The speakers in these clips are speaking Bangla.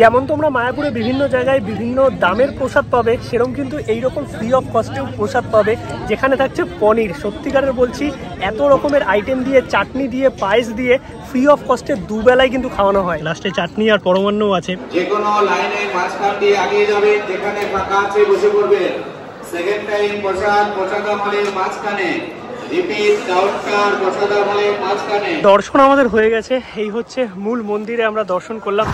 যেমন তোমরা মায়াপুরে বিভিন্ন জায়গায় বিভিন্ন দামের প্রসাদ পাবে, সেরকম কিন্তু এইরকম ফ্রি অফ কস্টেও প্রসাদ পাবে, যেখানে থাকছে পনির। সত্যিকারের বলছি, এত রকমের আইটেম দিয়ে, চাটনি দিয়ে, পায়েস দিয়ে ফ্রি অফ কস্টে দুবেলায় কিন্তু খাওয়ানো হয়। লাস্টে চাটনি আর পরমান্নও আছে। যে কোনো লাইনে মাঝখান দিয়ে আগিয়ে যাবেন, যেখানে ফাঁকা আছে বসে পড়বেন। সেকেন্ড টাইম প্রসাদামলের মাঝখানে, রিপিট কাউন্টার প্রসাদামলের মাঝখানে। দর্শন আমাদের হয়ে গেছে, এই হচ্ছে মূল মন্দিরে আমরা দর্শন করলাম।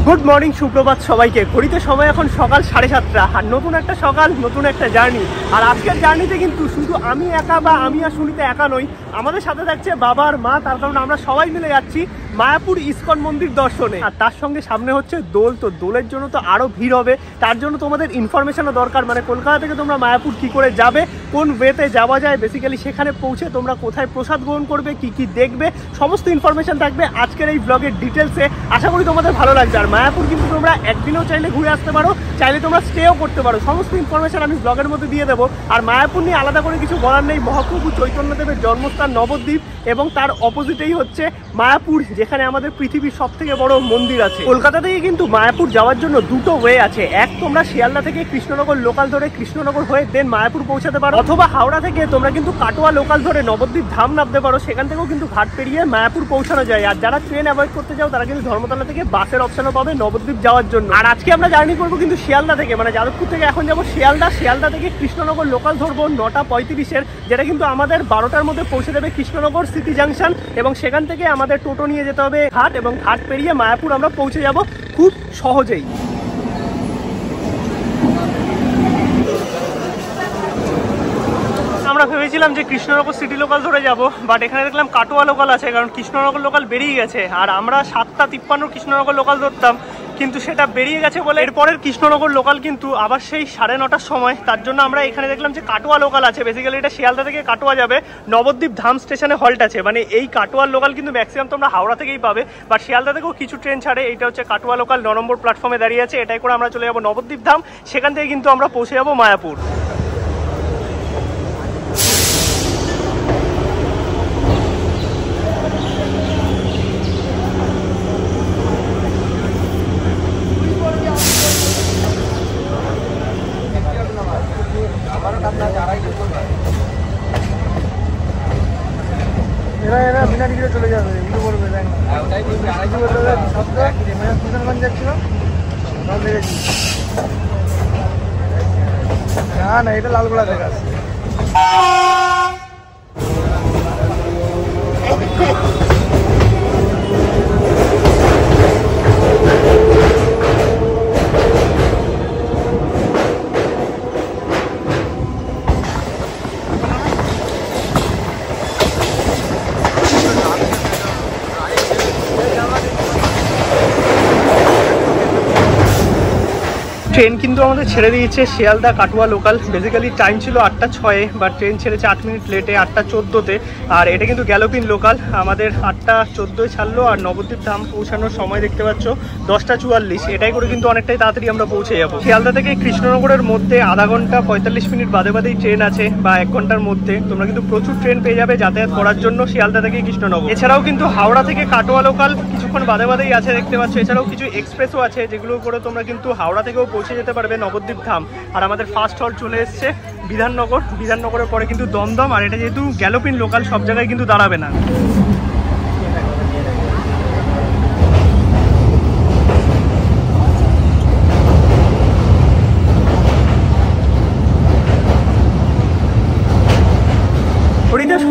গুড মর্নিং, সুপ্রভাত সবাইকে। ঘড়িতে সময় এখন সকাল 7:30, আর নতুন একটা সকাল, নতুন একটা জার্নি। আর আজকের জার্নিতে কিন্তু শুধু আমি একা বা আমি আর সুনিতা একা নই, আমাদের সাথে থাকছে বাবা আর মা। তার কারণ আমরা সবাই মিলে যাচ্ছি মায়াপুর ইস্কন মন্দির দর্শনে। আর তার সঙ্গে সামনে হচ্ছে দোল, তো দোলের জন্য তো আরও ভিড় হবে। তার জন্য তোমাদের ইনফরমেশনও দরকার, মানে কলকাতা থেকে তোমরা মায়াপুর কী করে যাবে, কোন ওয়েতে যাওয়া যায়, বেসিক্যালি সেখানে পৌঁছে তোমরা কোথায় প্রসাদ গ্রহণ করবে, কি কি দেখবে, সমস্ত ইনফরমেশন থাকবে আজকের এই ব্লগের ডিটেলসে। আশা করি তোমাদের ভালো লাগবে। আর মায়াপুর কিন্তু তোমরা একদিনও চাইলে ঘুরে আসতে পারো, চাইলে তোমরা স্টেও করতে পারো। সমস্ত ইনফরমেশন আমি ব্লগের মধ্যে দিয়ে দেবো। আর মায়াপুর নিয়ে আলাদা করে কিছু বলার নেই। মহাপ্রভু চৈতন্যদেবের জন্মস্থান নবদ্বীপ, এবং তার অপোজিটেই হচ্ছে মায়াপুর, যেখানে আমাদের পৃথিবীর সব থেকে বড় মন্দির আছে। কলকাতা থেকে কিন্তু মায়াপুর যাওয়ার জন্য দুটো ওয়ে আছে। এক, তোমরা শিয়ালদা থেকে কৃষ্ণনগর লোকাল ধরে কৃষ্ণনগর হয়ে দেন মায়াপুর পৌঁছাতে পারো, অথবা হাওড়া থেকে তোমরা কিন্তু কাটোয়া লোকাল ধরে নবদ্বীপ ধাম নামতে পারো। সেখান থেকেও কিন্তু ঘাট পেরিয়ে মায়াপুর পৌঁছানো যায়। আর যারা ট্রেন অ্যাভয়েড করতে চাও, তারা কিন্তু ধর্মতলা থেকে বাসের অপশনও পাবে নবদ্বীপ যাওয়ার জন্য। আর আজকে আমরা জার্নি করবো কিন্তু শিয়ালদা থেকে, মানে যাদবপুর থেকে এখন যাবো শিয়ালদা। শিয়ালদা থেকে কৃষ্ণনগর লোকাল ধরবো 9:35, যেটা কিন্তু আমাদের 12টার মধ্যে পৌঁছে দেবে কৃষ্ণনগর সিটি জাংশন। এবং সেখান থেকে আমাদের টোটো নিয়ে যেতে হবে ঘাট, এবং ঘাট পেরিয়ে মায়াপুর আমরা পৌঁছে যাব খুব সহজেই। আমরা ভেবেছিলাম যে কৃষ্ণনগর সিটি লোকাল ধরে যাব, বাট এখানে দেখলাম কাটোয়া লোকাল আছে, কারণ কৃষ্ণনগর লোকাল বেরিয়ে গেছে। আর আমরা 7:53 কৃষ্ণনগর লোকাল ধরতাম, কিন্তু সেটা বেরিয়ে গেছে বলে এরপরের কৃষ্ণনগর লোকাল কিন্তু আবার সেই 9:30 সময়। তার জন্য আমরা এখানে দেখলাম যে কাটোয়া লোকাল আছে। বেসিক্যালি এটা শিয়ালদা থেকে কাটোয়া যাবে, নবদ্বীপ ধাম স্টেশনে হল্ট আছে। মানে এই কাটোয়ার লোকাল কিন্তু ম্যাক্সিমাম তোমরা হাওড়া থেকেই পাবে, বাট শিয়ালদা থেকেও কিছু ট্রেন ছাড়ে। এইটা হচ্ছে কাটোয়া লোকাল 9 নম্বর প্ল্যাটফর্মে দাঁড়িয়ে আছে। এটাই করে আমরা চলে যাবো নবদ্বীপ ধাম, সেখান থেকে কিন্তু আমরা পৌঁছে যাবো মায়াপুর। এরা বিনা টিকিটে চলে যাবে, এগুলো বলবে যাচ্ছিলাম না না, এটা লালগোলা থেকে আসছে। ট্রেন কিন্তু আমাদের ছেড়ে দিয়েছে Sealdah Katwa local. Basically time ছিল 8:06, বাট ট্রেন ছেড়েছে 8 মিনিট লেটে 8:14-তে। আর এটা কিন্তু গ্যালোপিন লোকাল, আমাদের 8:14 ছাড়লো। আর নবদ্বীপ ধাম পৌঁছানোর সময় দেখতে পাচ্ছ 10:44। এটাই করে কিন্তু অনেকটাই তাড়াতাড়ি আমরা পৌঁছে যাবো। শিয়ালদা থেকে কৃষ্ণনগরের মধ্যে আধা ঘন্টা 45 মিনিট বাদে বাদেই ট্রেন আছে, বা 1 ঘন্টার মধ্যে তোমরা কিন্তু প্রচুর ট্রেন পেয়ে যাবে যাতায়াত করার জন্য শিয়ালদা থেকে কৃষ্ণনগর। এছাড়াও কিন্তু হাওড়া থেকে কাটোয়া লোকাল কিছুক্ষণ বাদে বাদেই আছে দেখতে পাচ্ছ। এছাড়াও কিছু এক্সপ্রেসও আছে, যেগুলো করে তোমরা কিন্তু হাওড়া থেকেও পৌঁছে যেতে পারবে নবদ্বীপ ধাম। আর আমাদের ফার্স্ট হল চলে এসছে বিধাননগর। বিধাননগরের পরে কিন্তু দমদম। আর এটা যেহেতু গ্যালোপিন লোকাল, সব জায়গায় কিন্তু দাঁড়াবে না।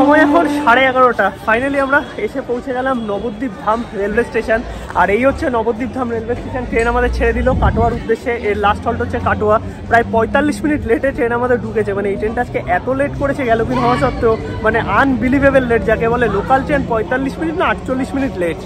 সময় এখন 11:30। ফাইনালি আমরা এসে পৌঁছে গেলাম নবদ্বীপ ধাম রেলওয়ে স্টেশন। আর এই হচ্ছে নবদ্বীপ ধাম রেলওয়ে স্টেশন। ট্রেন আমাদের ছেড়ে দিল কাটোয়ার উদ্দেশ্যে। এর লাস্ট হল্ট হচ্ছে কাটোয়া। প্রায় 45 মিনিট লেটে ট্রেন আমাদের ঢুকেছে। মানে এই ট্রেনটা আজকে এত লেট করেছে গ্যালোপিন হওয়া সত্ত্বেও, মানে আনবিলিভেবল লেট যাকে বলে। লোকাল ট্রেন 45 মিনিট না 48 মিনিট লেট।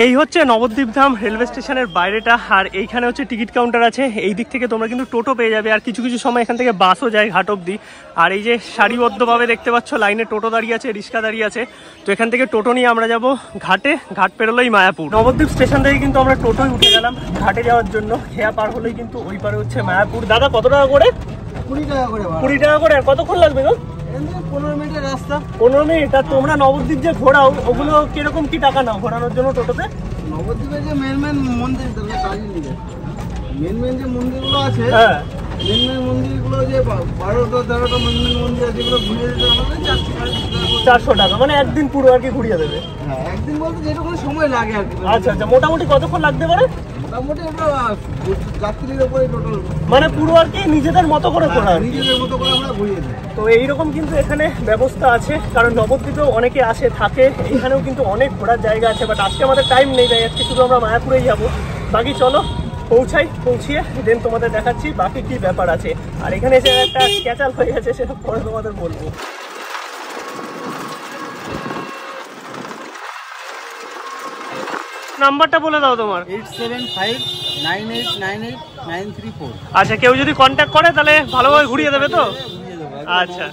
এই হচ্ছে নবদ্বীপ ধাম রেলওয়ে স্টেশনের বাইরেটা, আর এইখানে হচ্ছে টিকিট কাউন্টার আছে। এই দিক থেকে তোমরা কিন্তু টোটো পেয়ে যাবে, আর কিছু কিছু সময় এখান থেকে বাসও যায় ঘাট অব্দি। আর এই যে সারিবদ্ধভাবে দেখতে পাচ্ছ লাইনে টোটো দাঁড়িয়ে আছে, রিক্সা দাঁড়িয়ে আছে। তো এখান থেকে টোটো নিয়ে আমরা যাব ঘাটে, ঘাট পেরোলেই মায়াপুর। নবদ্বীপ স্টেশন থেকে কিন্তু আমরা টোটোয় উঠে গেলাম ঘাটে যাওয়ার জন্য। খেয়া পার হলেই কিন্তু ওই পারে হচ্ছে মায়াপুর। দাদা কত টাকা করে? 20 টাকা করে। 20 টাকা করে। আর কতক্ষণ লাগবে গো? 15 মিনিটের রাস্তা। 15 মিনিট। আর তোমরা নবদ্বীপ যে ঘোরাও ওগুলো কিরকম কি টাকা নাও ঘোরানোর জন্য টোটোতে? নবদ্বীপের যে মেন মন্দির, মেন যে মন্দিরগুলো আছে, হ্যাঁ মেন মন্দিরগুলো যে 12টা 13টা মেন মন্দির আছে, যেগুলো ঘুরিয়ে দিতে আমাদের 400 টাকা, মানে একদিন পুরো আর কি ঘুরিয়ে দেবে। হ্যাঁ, একদিন বলতে যেটুকু সময় লাগে আর কি। আচ্ছা আচ্ছা, মোটামুটি কতক্ষণ লাগতে পারে? মোটামুটি আমরা যাত্রীর উপরে টোটাল, মানে পুরো আর কি নিজেদের মতো করে ঘোরা, নিজেদের মতো করে আমরা ঘুরিয়ে দিই। তো এইরকম কিন্তু এখানে ব্যবস্থা আছে, কারণ নবদ্বীপেও অনেকে আসে থাকে, এখানেও কিন্তু অনেক ঘোরার জায়গা আছে। বাট আজকে আমাদের টাইম নেই, তাই আজকে শুধু আমরা মায়াপুরেই যাবো। বাকি চলো পৌঁছিয়ে দেন তোমাদের দেখাচ্ছি বাকি কি ব্যাপার আছে। আর এখানে এসে একটা ক্যাচাল হয়ে গেছে, সেটা পরে তোমাদের বলবো। নাম্বারটা বলে দাও তোমার। 8759898934। আচ্ছা, কেউ যদি কন্ট্যাক্ট করে তাহলে ভালোভাবে ঘুরিয়ে দেবে তো? আচ্ছা,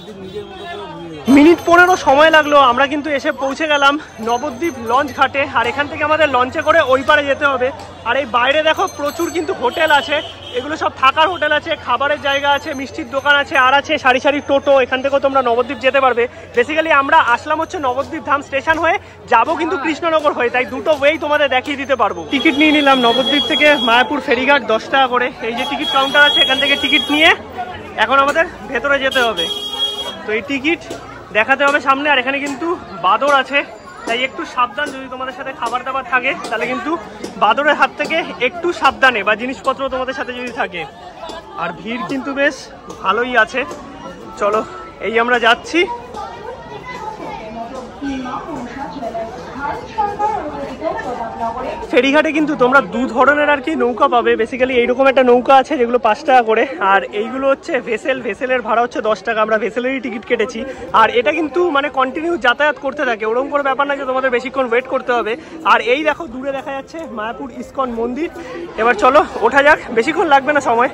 মিনিট 15 সময় লাগলো। আমরা কিন্তু এসে পৌঁছে গেলাম নবদ্বীপ লঞ্চ ঘাটে। আর এখান থেকে আমাদের লঞ্চে করে ওই পারে যেতে হবে। আর এই বাইরে দেখো প্রচুর কিন্তু হোটেল আছে, এগুলো সব থাকার হোটেল আছে, খাবারের জায়গা আছে, মিষ্টির দোকান আছে, আর আছে সারি সারি টোটো। এখান থেকেও তোমরা নবদ্বীপ যেতে পারবে। বেসিক্যালি আমরা আসলাম হচ্ছে নবদ্বীপ ধাম স্টেশন হয়ে, যাবো কিন্তু কৃষ্ণনগর হয়ে, তাই দুটো ওয়েই তোমাদের দেখিয়ে দিতে পারবো। টিকিট নিয়ে নিলাম নবদ্বীপ থেকে মায়াপুর ফেরিঘাট 10 টাকা করে। এই যে টিকিট কাউন্টার আছে, এখান থেকে টিকিট নিয়ে এখন আমাদের ভেতরে যেতে হবে। তো এই টিকিট দেখাতে হবে সামনে। আর এখানে কিন্তু বাদর আছে, তাই একটু সাবধান। যদি তোমাদের সাথে খাবার দাবার থাকে তাহলে কিন্তু বাদরের হাত থেকে একটু সাবধানে, বা জিনিসপত্র তোমাদের সাথে যদি থাকে। আর ভিড় কিন্তু বেশ ভালোই আছে। চলো এই আমরা যাচ্ছি। ফেরিঘাটে কিন্তু তোমরা দু ধরনের আর কি নৌকা পাবে। বেসিক্যালি এইরকম একটা নৌকা আছে যেগুলো 5 টাকা করে, আর এইগুলো হচ্ছে ভেসেলের ভাড়া হচ্ছে 10 টাকা। আমরা ভেসেলেরই টিকিট কেটেছি। আর এটা কিন্তু মানে কন্টিনিউ যাতায়াত করতে থাকে, ওরকম করে ব্যাপার না যে তোমাদের বেশিক্ষণ ওয়েট করতে হবে। আর এই দেখো দূরে দেখা যাচ্ছে মায়াপুর ইস্কন মন্দির। এবার চলো ওঠা যাক, বেশিক্ষণ লাগবে না সময়।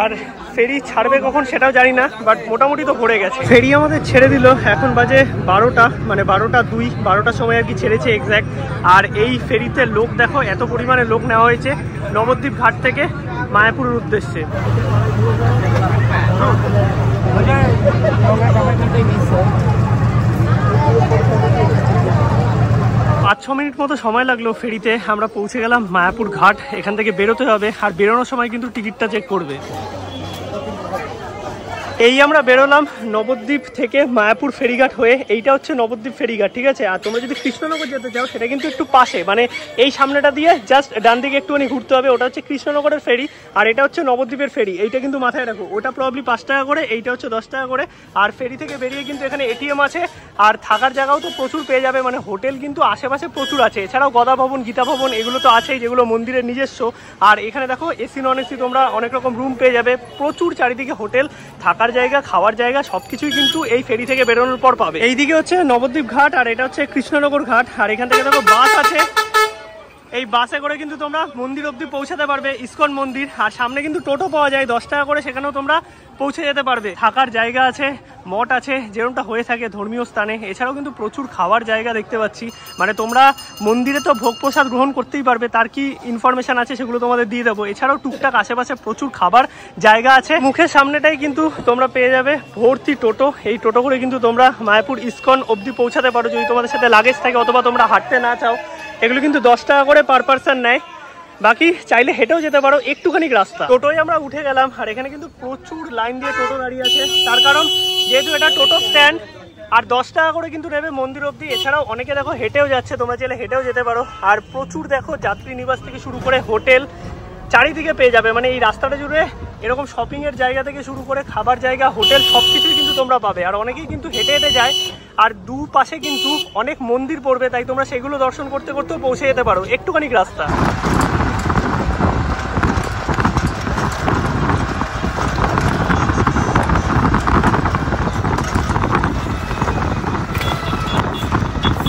আর ফেরি ছাড়বে কখন সেটাও জানি না, বাট মোটামুটি তো ভরে গেছে। ফেরি আমাদের ছেড়ে দিল, এখন বাজে 12টা, মানে 12টা 2, 12টার সময় আর কি ছেড়েছে এক্স্যাক্ট। আর এই ফেরিতে লোক দেখো, এত পরিমাণে লোক নেওয়া হয়েছে নবদ্বীপ ঘাট থেকে মায়াপুরের উদ্দেশ্যে। 5-6 মিনিট মতো সময় লাগলো ফেরিতে। আমরা পৌঁছে গেলাম মায়াপুর ঘাট। এখান থেকে বেরোতে হবে, আর বেরোনোর সময় কিন্তু টিকিটটা চেক করবে। এই আমরা বেরোলাম নবদ্বীপ থেকে মায়াপুর ফেরিঘাট হয়ে। এইটা হচ্ছে নবদ্বীপ ফেরিঘাট, ঠিক আছে। আর তোমরা যদি কৃষ্ণনগর যেতে চাও সেটা কিন্তু একটু পাশে, মানে এই সামনেটা দিয়ে জাস্ট ডান দিকে একটুখানি ঘুরতে হবে। ওটা হচ্ছে কৃষ্ণনগরের ফেরি, আর এটা হচ্ছে নবদ্বীপের ফেরি। এইটা কিন্তু মাথায় রাখো, ওটা প্রবলি 5 টাকা করে, এইটা হচ্ছে 10 টাকা করে। আর ফেরি থেকে বেরিয়ে কিন্তু এখানে এটিএম আছে, আর থাকার জায়গাও তো প্রচুর পেয়ে যাবে। মানে হোটেল কিন্তু আশেপাশে প্রচুর আছে। এছাড়াও গদা ভবন, গীতা ভবন এগুলো তো আছেই, যেগুলো মন্দিরের নিজস্ব। আর এখানে দেখো এসি নন এসি তোমরা অনেক রকম রুম পেয়ে যাবে। প্রচুর চারিদিকে হোটেল, থাকার জায়গা, খাওয়ার জায়গা সবকিছুই কিন্তু এই ফেরি থেকে বেরোনোর পর পাবে। এইদিকে হচ্ছে নবদ্বীপ ঘাট, আর এটা হচ্ছে কৃষ্ণনগর ঘাট। আর এখান থেকে দেখো বাস আছে, এই বাসে করে কিন্তু তোমরা মন্দির অবধি পৌঁছাতে পারবে, ইস্কন মন্দির। আর সামনে কিন্তু টোটো পাওয়া যায় 10 টাকা করে, সেখানেও তোমরা পৌঁছে যেতে পারবে। থাকার জায়গা আছে, মঠ আছে, যেরকমটা হয়ে থাকে ধর্মীয় স্থানে। এছাড়াও কিন্তু প্রচুর খাওয়ার জায়গা দেখতে পাচ্ছি। মানে তোমরা মন্দিরে তো ভোগ প্রসাদ গ্রহণ করতেই পারবে, তার কি ইনফরমেশন আছে সেগুলো তোমাদের দিয়ে দেবো। এছাড়াও টুকটাক আশেপাশে প্রচুর খাবার জায়গা আছে। মুখের সামনেটাই কিন্তু তোমরা পেয়ে যাবে ভর্তি টোটো। এই টোটো করে কিন্তু তোমরা মায়াপুর ইস্কন অবধি পৌঁছাতে পারো, যদি তোমাদের সাথে লাগেজ থাকে অথবা তোমরা হাঁটতে না চাও। এগুলো কিন্তু 10 টাকা করে পার পারসন নেয়। বাকি চাইলে হেঁটেও যেতে পারো, একটুখানি রাস্তা। টোটোয় আমরা উঠে গেলাম, আর এখানে কিন্তু প্রচুর লাইন দিয়ে টোটো দাঁড়িয়ে আছে। তার কারণ যেহেতু এটা টোটো স্ট্যান্ড, আর 10 টাকা করে কিন্তু নেবে মন্দির অবধি। এছাড়াও অনেকে দেখো হেঁটেও যাচ্ছে, তোমরা চাইলে হেঁটেও যেতে পারো। আর প্রচুর দেখো যাত্রী নিবাস থেকে শুরু করে হোটেল চারিদিকে পেয়ে যাবে। মানে এই রাস্তাটা জুড়ে এরকম শপিং এর জায়গা থেকে শুরু করে খাবার জায়গা, হোটেল সবকিছুই কিন্তু তোমরা পাবে। আর অনেকেই কিন্তু হেঁটে হেঁটে যায়, আর দুপাশে কিন্তু অনেক মন্দির পড়বে, তাই তোমরা সেগুলো দর্শন করতে করতেও পৌঁছে যেতে পারো, একটুখানি রাস্তা।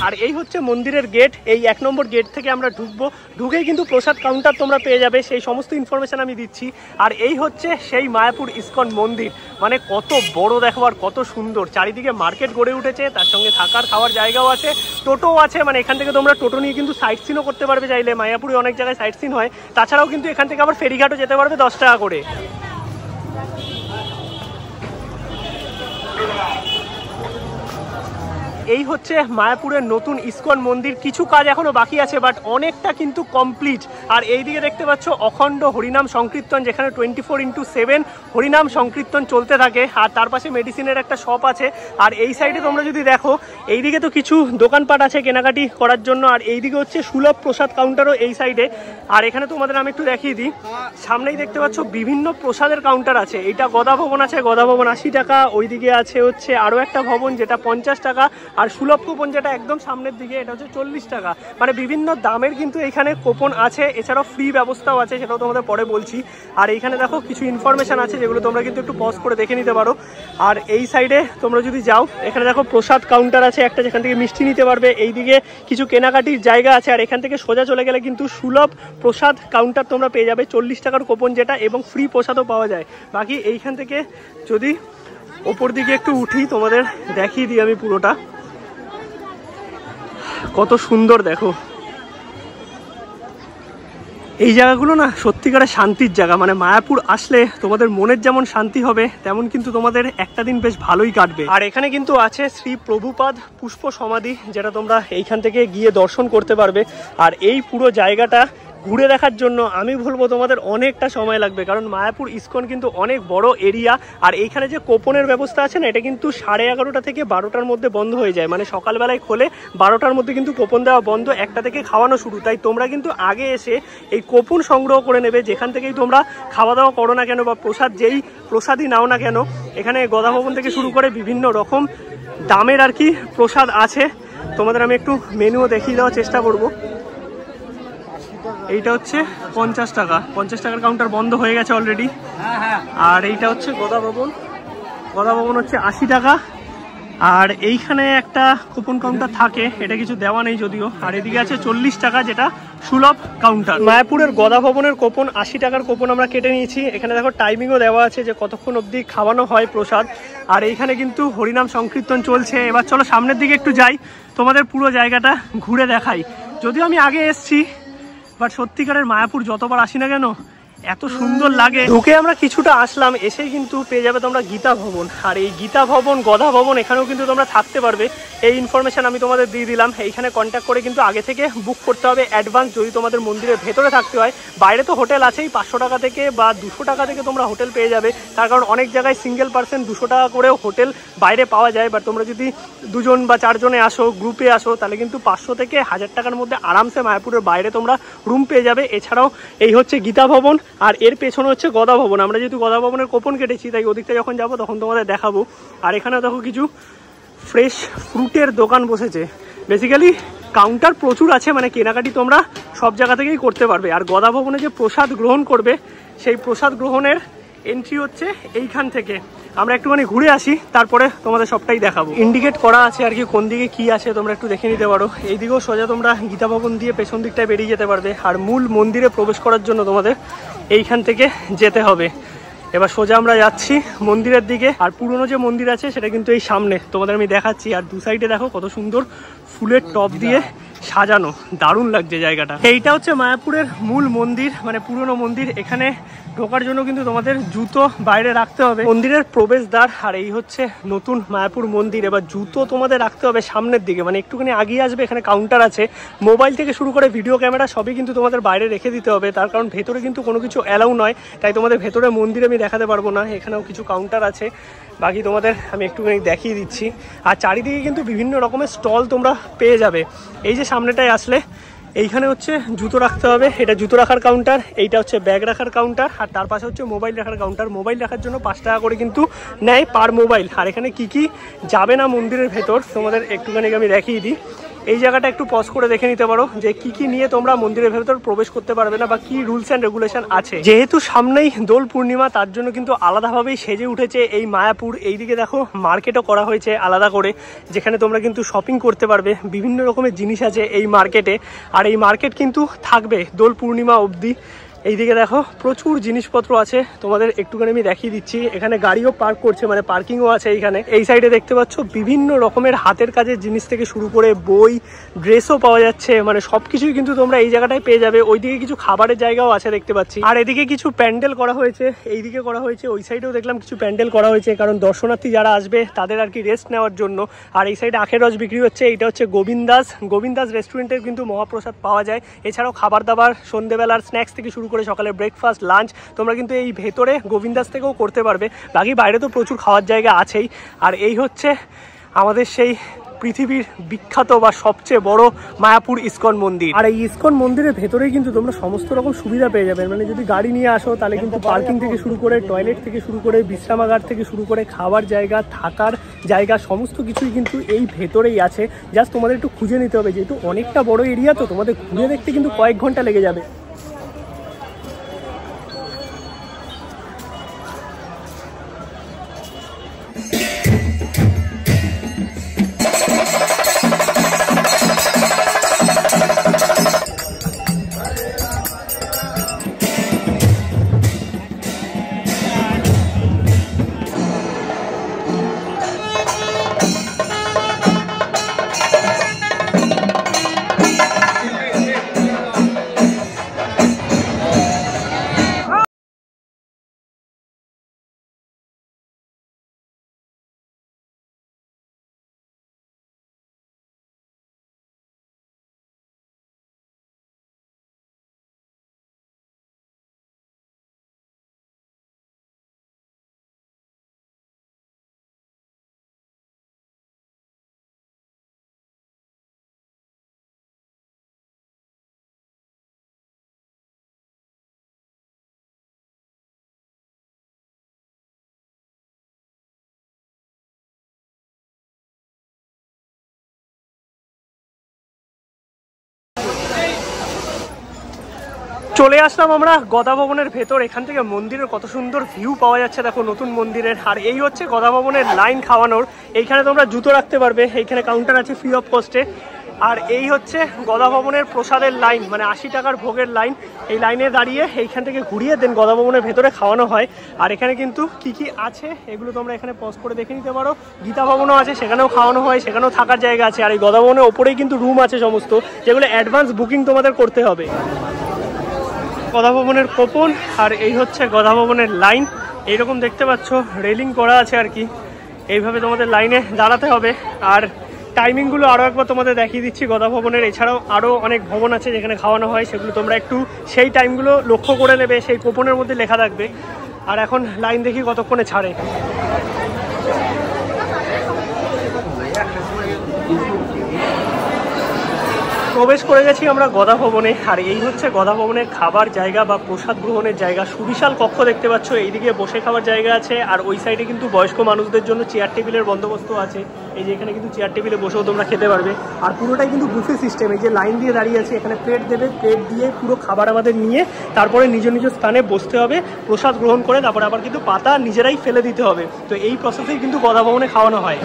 আর এই হচ্ছে মন্দিরের গেট। এই 1 নম্বর গেট থেকে আমরা ঢুকবো, ঢুকেই কিন্তু প্রসাদ কাউন্টার তোমরা পেয়ে যাবে, সেই সমস্ত ইনফরমেশন আমি দিচ্ছি। আর এই হচ্ছে সেই মায়াপুর ইসকন মন্দির, মানে কত বড় দেখো আর কত সুন্দর, চারিদিকে মার্কেট গড়ে উঠেছে, তার সঙ্গে থাকার খাওয়ার জায়গাও আছে, টোটোও আছে, মানে এখান থেকে তোমরা টোটো নিয়ে কিন্তু সাইট সিনও করতে পারবে চাইলে। মায়াপুরে অনেক জায়গায় সাইট সিন হয়, তাছাড়াও কিন্তু এখান থেকে আবার ফেরিঘাটও যেতে পারবে 10 টাকা করে। এই হচ্ছে মায়াপুরের নতুন ইসকন মন্দির, কিছু কাজ এখনো বাকি আছে বাট অনেকটা কিন্তু কমপ্লিট। আর এইদিকে দেখতে পাচ্ছ অখণ্ড হরিনাম সংকীর্তন, যেখানে 24/7 হরিনাম সংকীর্তন চলতে থাকে। আর তার পাশে মেডিসিনের একটা শপ আছে। আর এই সাইডে তোমরা যদি দেখো, এইদিকে তো কিছু দোকানপাট আছে কেনাকাটি করার জন্য, আর এইদিকে হচ্ছে সুলভ প্রসাদ কাউন্টারও এই সাইডে। আর এখানে তোমাদের আমি একটু দেখিয়ে দিই, সামনেই দেখতে পাচ্ছ বিভিন্ন প্রসাদের কাউন্টার আছে। এইটা গদা ভবন আছে, গদা ভবন 80 টাকা, ওইদিকে আছে হচ্ছে আরও একটা ভবন যেটা 50 টাকা, আর সুলভ কুপন যেটা একদম সামনের দিকে এটা হচ্ছে 40 টাকা। মানে বিভিন্ন দামের কিন্তু এখানে কুপন আছে, এছাড়াও ফ্রি ব্যবস্থাও আছে, সেটাও তোমাদের পরে বলছি। আর এইখানে দেখো কিছু ইনফরমেশন আছে যেগুলো তোমরা কিন্তু একটু পজ করে দেখে নিতে পারো। আর এই সাইডে তোমরা যদি যাও, এখানে দেখো প্রসাদ কাউন্টার আছে একটা, যেখান থেকে মিষ্টি নিতে পারবে। এইদিকে কিছু কেনাকাটির জায়গা আছে, আর এখান থেকে সোজা চলে গেলে কিন্তু সুলভ প্রসাদ কাউন্টার তোমরা পেয়ে যাবে 40 টাকার কুপন যেটা, এবং ফ্রি প্রসাদও পাওয়া যায়। বাকি এইখান থেকে যদি ওপর দিকে একটু উঠি তোমাদের দেখিয়ে দিই আমি পুরোটা, কত সুন্দর দেখো। এই জায়গাগুলো না সত্যিকারের শান্তির জায়গা, মানে মায়াপুর আসলে তোমাদের মনের যেমন শান্তি হবে, তেমন কিন্তু তোমাদের একটা দিন বেশ ভালোই কাটবে। আর এখানে কিন্তু আছে শ্রী প্রভুপাদ পুষ্প সমাধি, যেটা তোমরা এইখান থেকে গিয়ে দর্শন করতে পারবে। আর এই পুরো জায়গাটা ঘুরে দেখার জন্য আমি বলবো তোমাদের অনেকটা সময় লাগবে, কারণ মায়াপুর ইসকন কিন্তু অনেক বড় এরিয়া। আর এইখানে যে কোপনের ব্যবস্থা আছে না, এটা কিন্তু 11:30 থেকে 12টার মধ্যে বন্ধ হয়ে যায়, মানে সকালবেলায় খোলে, 12টার মধ্যে কিন্তু কোপন দেওয়া বন্ধ, 1টা থেকে খাওয়ানো শুরু। তাই তোমরা কিন্তু আগে এসে এই কোপন সংগ্রহ করে নেবে, যেখান থেকেই তোমরা খাওয়া দাওয়া করো না কেন বা প্রসাদ যেই প্রসাদই নাও না কেন। এখানে গদা ভবন থেকে শুরু করে বিভিন্ন রকম দামের আর কি প্রসাদ আছে। তোমাদের আমি একটু মেনুও দেখিয়ে দেওয়ার চেষ্টা করবো। এইটা হচ্ছে 50 টাকা, 50 টাকার কাউন্টার বন্ধ হয়ে গেছে অলরেডি। আর এইটা হচ্ছে গদা ভবন, গদা ভবন হচ্ছে 80 টাকা। আর এইখানে একটা কুপন কাউন্টার থাকে, এটা কিছু দেওয়া নেই যদিও। আর এদিকে আছে 40 টাকা, যেটা সুলভ কাউন্টার। মায়াপুরের গদা ভবনের কুপন 80 টাকার কুপন আমরা কেটে নিয়েছি। এখানে দেখো টাইমিংও দেওয়া আছে যে কতক্ষণ অবধি খাওয়ানো হয় প্রসাদ। আর এইখানে কিন্তু হরিনাম সংকীর্তন চলছে। এবার চলো সামনের দিকে একটু যাই, তোমাদের পুরো জায়গাটা ঘুরে দেখাই। যদিও আমি আগে এসছি, বাট সত্যিকারের মায়াপুর যতবার আসি না কেন এত সুন্দর লাগে। ঢুকে আমরা কিছুটা আসলাম, এসেই কিন্তু পেয়ে যাবে তোমরা গীতা ভবন। আর এই গীতা ভবন, গদা ভবন, এখানেও কিন্তু তোমরা থাকতে পারবে। এই ইনফরমেশন আমি তোমাদের দিয়ে দিলাম। এইখানে কন্ট্যাক্ট করে কিন্তু আগে থেকে বুক করতে হবে অ্যাডভান্স, যদি তোমাদের মন্দিরের ভেতরে থাকতে হয়। বাইরে তো হোটেল আছেই, 500 টাকা থেকে বা 200 টাকা থেকে তোমরা হোটেল পেয়ে যাবে। তার কারণ অনেক জায়গায় সিঙ্গেল পার্সন 200 টাকা করেও হোটেল বাইরে পাওয়া যায়। বাট তোমরা যদি 2 জন বা 4 জনে আসো, গ্রুপে আসো, তাহলে কিন্তু 500 থেকে 1000 টাকার মধ্যে আরামসে মায়াপুরের বাইরে তোমরা রুম পেয়ে যাবে। এছাড়াও এই হচ্ছে গীতা ভবন, আর এর পেছনে হচ্ছে গদা ভবন। আমরা যেহেতু গদা ভবনের কুপন কেটেছি, তাই ওদিকটা যখন যাবো তখন তোমাদের দেখাবো। আর এখানে দেখো কিছু ফ্রেশ ফ্রুটের দোকান বসেছে। বেসিক্যালি কাউন্টার প্রচুর আছে, মানে কেনাকাটি তোমরা সব জায়গা থেকেই করতে পারবে। আর গদা ভবনে যে প্রসাদ গ্রহণ করবে, সেই প্রসাদ গ্রহণের এন্ট্রি হচ্ছে এইখান থেকে। আমরা একটুখানি ঘুরে আসি, তারপরে তোমাদের সবটাই দেখাবো। ইন্ডিকেট করা আছে আর কি কোন দিকে কি আছে, তোমরা একটু দেখে নিতে পারো। এইদিকেও সোজা তোমরা গীতা ভবন দিয়ে পেছন দিকটায় বেরিয়ে যেতে পারবে। আর মূল মন্দিরে প্রবেশ করার জন্য তোমাদের এইখান থেকে যেতে হবে। এবার সোজা আমরা যাচ্ছি মন্দিরের দিকে। আর পুরনো যে মন্দির আছে সেটা কিন্তু এই সামনে তোমাদের আমি দেখাচ্ছি। আর দু সাইডে দেখো কত সুন্দর ফুলের টব দিয়ে সাজানো, দারুণ লাগছে জায়গাটা। এইটা হচ্ছে মায়াপুরের মূল মন্দির, মানে পুরনো মন্দির। এখানে ঢোকার জন্য কিন্তু তোমাদের জুতো বাইরে রাখতে হবে, মন্দিরের প্রবেশদ্বার। আর এই হচ্ছে নতুন মায়াপুর মন্দির। এবার জুতো তোমাদের রাখতে হবে সামনের দিকে, মানে একটুখানি আগিয়ে আসবে। এখানে কাউন্টার আছে, মোবাইল থেকে শুরু করে ভিডিও ক্যামেরা সবই কিন্তু তোমাদের বাইরে রেখে দিতে হবে। তার কারণ ভেতরে কিন্তু কোনো কিছু অ্যালাউ নয়, তাই তোমাদের ভেতরে মন্দিরে আমি দেখাতে পারবো না। এখানেও কিছু কাউন্টার আছে, বাকি তোমাদের আমি একটুখানি দেখিয়ে দিচ্ছি। আর চারিদিকে কিন্তু বিভিন্ন রকমের স্টল তোমরা পেয়ে যাবে। এই যে সামনেটায় আসলে এইখানে হচ্ছে জুতো রাখতে হবে, এটা জুতো রাখার কাউন্টার। এইটা হচ্ছে ব্যাগ রাখার কাউন্টার। আর তার পাশে হচ্ছে মোবাইল রাখার কাউন্টার। মোবাইল রাখার জন্য 5 টাকা করে কিন্তু নেয় পার মোবাইল। আর এখানে কি কি যাবে না মন্দিরের ভেতর তোমাদের একটুখানি আমি দেখিয়ে দিই। এই জায়গাটা একটু পজ করে দেখে নিতে পারো যে কি কি নিয়ে তোমরা মন্দিরের ভেতর প্রবেশ করতে পারবে না বা কি রুলস অ্যান্ড রেগুলেশন আছে। যেহেতু সামনেই দোল পূর্ণিমা, তার জন্য কিন্তু আলাদাভাবেই সেজে উঠেছে এই মায়াপুর। এইদিকে দেখো মার্কেটও করা হয়েছে আলাদা করে, যেখানে তোমরা কিন্তু শপিং করতে পারবে। বিভিন্ন রকমের জিনিস আছে এই মার্কেটে, আর এই মার্কেট কিন্তু থাকবে দোল পূর্ণিমা অবধি। এইদিকে দেখো প্রচুর জিনিসপত্র আছে, তোমাদের একটুখানি আমি দেখিয়ে দিচ্ছি। এখানে গাড়িও পার্ক করছে, মানে পার্কিংও আছে এইখানে। এই সাইডে দেখতে পাচ্ছ বিভিন্ন রকমের হাতের কাজের জিনিস থেকে শুরু করে বই, ড্রেসও পাওয়া যাচ্ছে, মানে সবকিছুই কিন্তু তোমরা এই জায়গাটায় পেয়ে যাবে। ওইদিকে কিছু খাবারের জায়গাও আছে দেখতে পাচ্ছি, আর এদিকে কিছু প্যান্ডেল করা হয়েছে, এইদিকে করা হয়েছে, ওই সাইডেও দেখলাম কিছু প্যান্ডেল করা হয়েছে, কারণ দর্শনার্থী যারা আসবে তাদের আর কি রেস্ট নেওয়ার জন্য। আর এই সাইডে আখের রস বিক্রি হচ্ছে, এইটা হচ্ছে গোবিন্দাস রেস্টুরেন্টের কিন্তু মহাপ্রসাদ পাওয়া যায়। এছাড়াও খাবার দাবার সন্ধ্যেবেলার স্ন্যাক্স থেকে শুরু করে সকালে ব্রেকফাস্ট, লাঞ্চ তোমরা কিন্তু এই ভেতরে গোবিন্দাস থেকেও করতে পারবে। বাকি বাইরে তো প্রচুর খাওয়ার জায়গা আছেই। আর এই হচ্ছে আমাদের সেই পৃথিবীর বিখ্যাত বা সবচেয়ে বড় মায়াপুর ইসকন মন্দির। আর এই ইসকন মন্দিরের ভেতরেই কিন্তু তোমরা সমস্ত রকম সুবিধা পেয়ে যাবে। মানে যদি গাড়ি নিয়ে আসো তাহলে কিন্তু পার্কিং থেকে শুরু করে, টয়লেট থেকে শুরু করে, বিশ্রামাগার থেকে শুরু করে, খাবার জায়গা, থাকার জায়গা, সমস্ত কিছুই কিন্তু এই ভেতরেই আছে। জাস্ট তোমাদের একটু খুঁজে নিতে হবে, যেহেতু অনেকটা বড় এরিয়া, তো তোমাদের ঘুরে দেখতে কিন্তু কয়েক ঘন্টা লেগে যাবে। চলে আসলাম আমরা গদা ভবনের ভেতর। এখান থেকে মন্দিরের কত সুন্দর ভিউ পাওয়া যাচ্ছে দেখো, নতুন মন্দিরের। আর এই হচ্ছে গদা ভবনের লাইন খাওয়ানোর। এইখানে তোমরা জুতো রাখতে পারবে, এইখানে কাউন্টার আছে ফ্রি অফ কস্টে। আর এই হচ্ছে গদা ভবনের প্রসাদের লাইন, মানে 80 টাকার ভোগের লাইন। এই লাইনে দাঁড়িয়ে এইখান থেকে ঘুরিয়ে দেন গদা ভবনের ভেতরে খাওয়ানো হয়। আর এখানে কিন্তু কি কি আছে এগুলো তোমরা এখানে পজ করে দেখে নিতে পারো। গীতা ভবনও আছে, সেখানেও খাওয়ানো হয়, সেখানেও থাকার জায়গা আছে। আর এই গদা ভবনের ওপরেই কিন্তু রুম আছে সমস্ত, যেগুলো অ্যাডভান্স বুকিং তোমাদের করতে হবে। গদা ভবনের কোপন, আর এই হচ্ছে গদা ভবনের লাইন। এইরকম দেখতে পাচ্ছ রেলিং করা আছে আর কি, এইভাবে তোমাদের লাইনে দাঁড়াতে হবে। আর টাইমিংগুলো আরও একবার তোমাদের দেখিয়ে দিচ্ছি গদা ভবনের। এছাড়াও আরও অনেক ভবন আছে যেখানে খাওয়ানো হয়, সেগুলো তোমরা একটু সেই টাইমগুলো লক্ষ্য করে নেবে, সেই কোপনের মধ্যে লেখা থাকবে। আর এখন লাইন দেখি কতক্ষণে ছাড়ে। প্রবেশ করে গেছি আমরা গদা ভবনে। আর এই হচ্ছে গদা ভবনের খাবার জায়গা বা প্রসাদ গ্রহণের জায়গা। সুবিশাল কক্ষ দেখতে পাচ্ছ, এইদিকে বসে খাওয়ার জায়গা আছে, আর ওই সাইডে কিন্তু বয়স্ক মানুষদের জন্য চেয়ার টেবিলের বন্দোবস্ত আছে। এই যে এখানে কিন্তু চেয়ার টেবিলে বসেও তোমরা খেতে পারবে। আর পুরোটাই কিন্তু বুফে সিস্টেম। এই যে লাইন দিয়ে দাঁড়িয়ে আছে, এখানে প্লেট দেবে, প্লেট দিয়ে পুরো খাবার আমাদের নিয়ে তারপরে নিজ নিজ স্থানে বসতে হবে, প্রসাদ গ্রহণ করে তারপরে আবার কিন্তু পাতা নিজেরাই ফেলে দিতে হবে। তো এই প্রসেসেই কিন্তু গদা ভবনে খাওয়ানো হয়।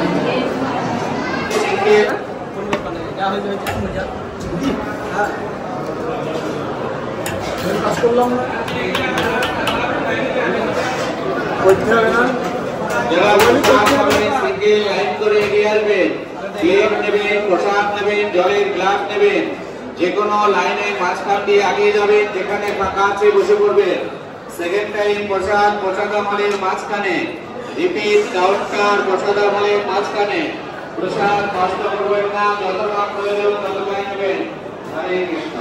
জলের গ্লাস নেবেন, যে কোনো লাইনের মাঝখান দিয়ে আগিয়ে যাবেন, যেখানে ফাঁকা আছে বসে পড়বেন। সেকেন্ড টাইম প্রসাদামলের মাঝখানে, রিপিট কাউন্টার প্রসাদামলের মাঝখানে। প্রসাদ নষ্ট করবেন না, যতটা প্রয়োজন ততটাই নেবেন। হরে কৃষ্ণ।